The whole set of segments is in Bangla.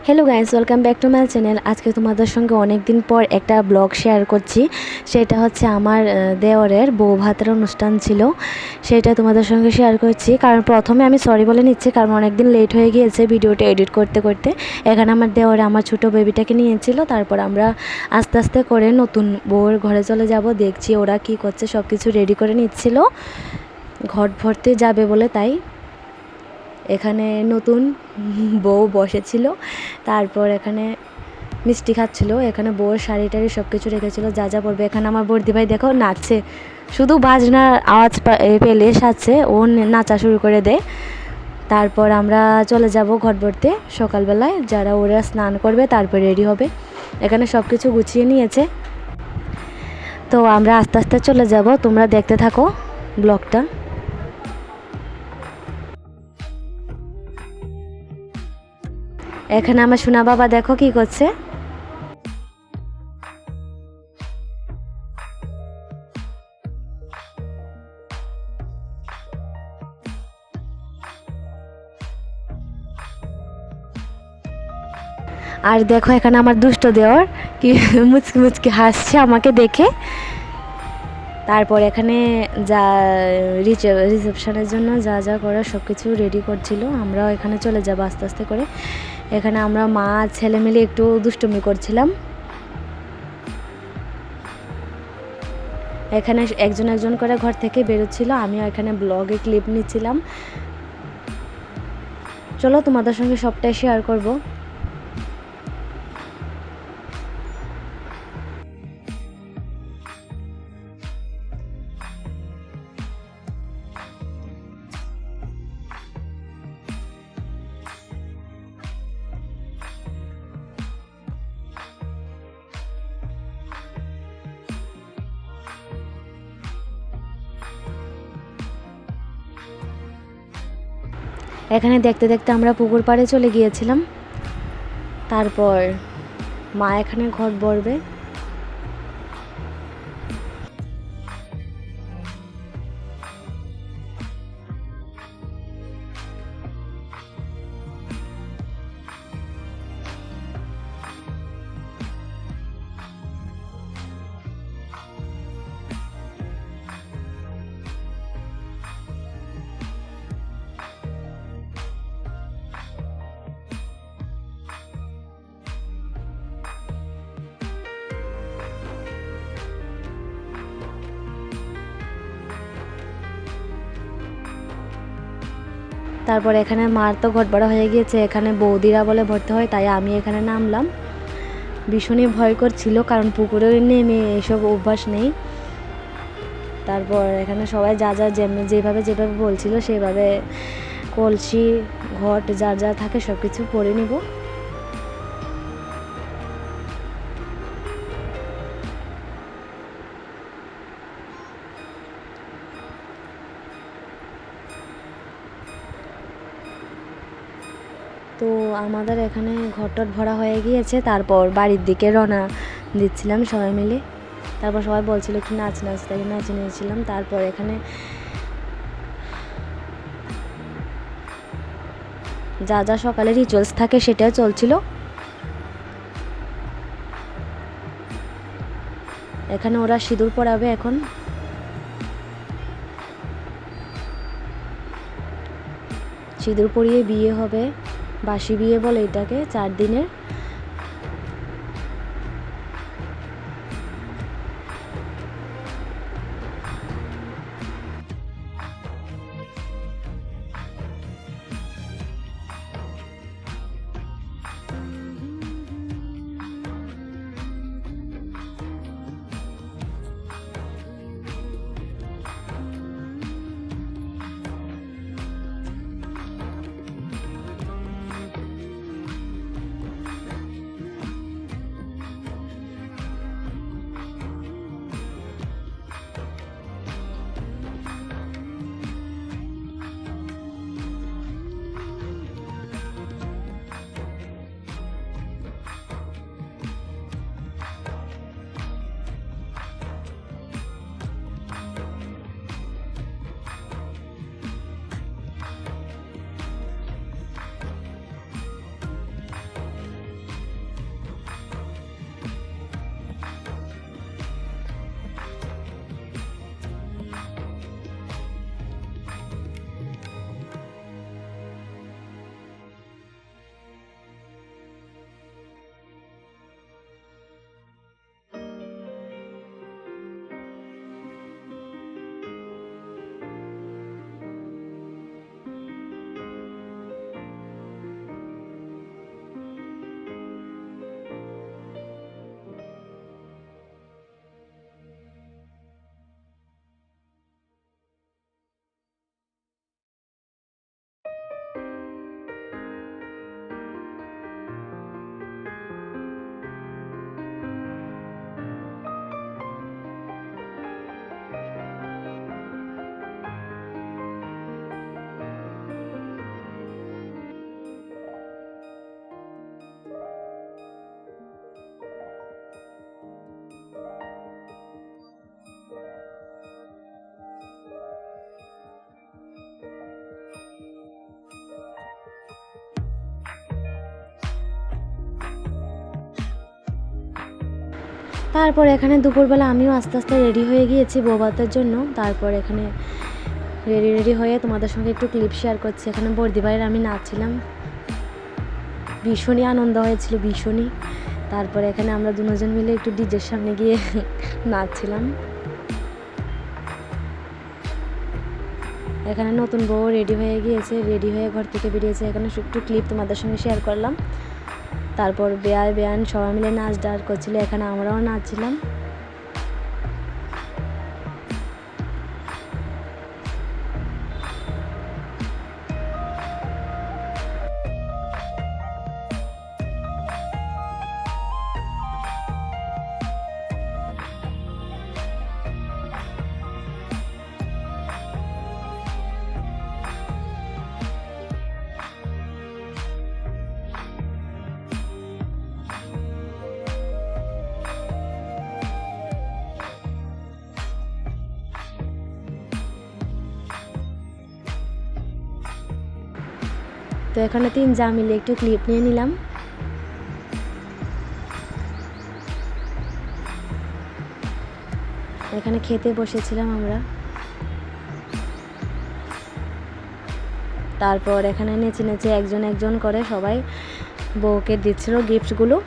Hello guys, welcome back to my channel. আজকে তোমাদের সঙ্গে অনেক দিন পর একটা ব্লগ শেয়ার করছি। সেটা হচ্ছে আমার দেওরের বউ ভাতের অনুষ্ঠান ছিল, সেটা তোমাদের সঙ্গে শেয়ার করছি। কারণ প্রথমে আমি সরি বলে নিচ্ছি, কারণ অনেক দিন লেট হয়ে গিয়েছে ভিডিওটা এডিট করতে করতে। এখানে আমার দেওরে আমার ছোটো বেবিটাকে নিয়েছিল। তারপর আমরা আস্তে আস্তে করে নতুন বউর ঘরে চলে যাব। দেখছি ওরা কি করছে, সব কিছু রেডি করে নিচ্ছিল ঘট ভরতে যাবে বলে। তাই এখানে নতুন বউ বসেছিল, তারপর এখানে মিষ্টি খাচ্ছিল। এখানে বউয়ের শাড়ি টাড়ি সব কিছু রেখেছিল, যা যা পরবে। এখানে আমার বর্দি ভাই দেখো নাচছে, শুধু বাজনার আওয়াজ পেলে সাজছে, ও নাচা শুরু করে দেয়। তারপর আমরা চলে যাব ঘট ভরতে সকালবেলায়, যারা ওরা স্নান করবে তারপর রেডি হবে। এখানে সব কিছু গুছিয়ে নিয়েছে, তো আমরা আস্তে আস্তে চলে যাব। তোমরা দেখতে থাকো ব্লগটা। এখানে আমার সোনা বাবা দেখো কি করছে। আর দেখো এখানে আমার দুষ্ট দেওর কি মুচকি মুচকি হাসছে আমাকে দেখে। তারপর এখানে যা রিসেপশনের জন্য যা যা করার সব কিছু রেডি করছিল। আমরাও এখানে চলে যাবো আস্তে আস্তে করে। এখানে আমরা মা ছেলে মিলে একটু দুষ্টুমি করছিলাম। এখানে একজন একজন করে ঘর থেকে বেরোচ্ছিল, আমিও এখানে ব্লগে ক্লিপ নিচ্ছিলাম। চলো তোমাদের সঙ্গে সবটাই শেয়ার করব। এখানে দেখতে দেখতে আমরা পুকুর পাড়ে চলে গিয়েছিলাম। তারপর মা এখানে ঘট ভরবে। তারপর এখানে মার তো ঘট ভরা হয়ে গিয়েছে, এখানে বৌদিরা বলে ভরতে হয়, তাই আমি এখানে নামলাম। ভীষণই ভয় করছিল, কারণ পুকুরে নেমে এসব অভ্যাস নেই। তারপর এখানে সবাই যা যা যেভাবে যেভাবে বলছিল সেভাবে কলসি ঘট যা যা থাকে সব কিছু পরে নিব। তো আমাদের এখানে ঘটট ভরা হয়ে গিয়েছে। তারপর বাড়ির দিকে রওনা দিচ্ছিলাম সবাই মিলে। তারপর সবাই বলছিল একটু নাচ নাচ, তাই নাচে নিয়েছিলাম। তারপর এখানে যা যা সকালে রিচুয়ালস থাকে সেটাও চলছিল। এখানে ওরা সিঁদুর পরাবে এখন। সিঁদুর পরিয়ে বিয়ে হবে, বাসি বিয়ে বলে এটাকে, 4 দিনের। তারপর এখানে দুপুরবেলা আমিও আস্তে আস্তে রেডি হয়ে গিয়েছি বউ ভাতের জন্য। তারপর এখানে রেডি হয়ে তোমাদের সঙ্গে একটু ক্লিপ শেয়ার করছি। এখানে বর্দি বাড়ির আমি নাচছিলাম, ভীষণই আনন্দ হয়েছিল, ভীষণই। তারপরে এখানে আমরা দুজন মিলে একটু ডিজের সামনে গিয়ে নাচছিলাম। এখানে নতুন বউ রেডি হয়ে গিয়েছে, রেডি হয়ে ঘর থেকে বেরিয়েছে। এখানে একটু ক্লিপ তোমাদের সঙ্গে শেয়ার করলাম। তারপর বেয়ান সবাই মিলে নাচ ডান্স করছিল, এখানে আমরাও নাচছিলাম। তো এখানে 3 যা মিলে একটু ক্লিপ নিয়ে নিলাম। এখানে খেতে বসেছিলাম আমরা। তারপর এখানে নেচে নেচে একজন করে সবাই বউকে দিচ্ছিল গিফটগুলো।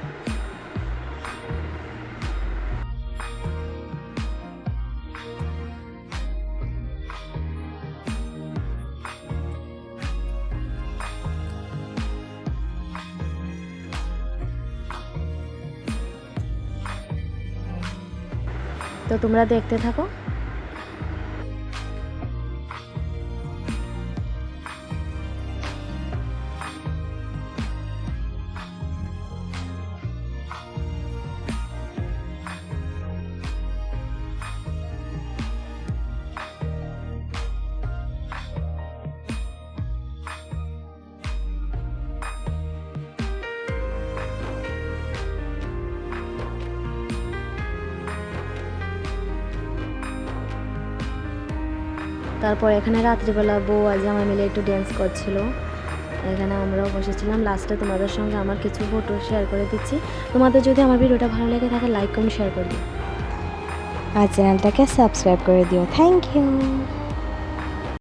তো তোমরা দেখতে থাকো। তারপর এখানে রাত্রিবেলা বউ আর জামাই মিলে একটু ড্যান্স করছিল, এখানে আমরাও বসেছিলাম। লাস্টে তোমাদের সঙ্গে আমার কিছু ফটো শেয়ার করে দিচ্ছি। তোমাদের যদি আমার ভিডিওটা ভালো লেগে থাকে লাইক কমেন্ট শেয়ার করে দিও আর চ্যানেলটাকে সাবস্ক্রাইব করে দিও। Thank you.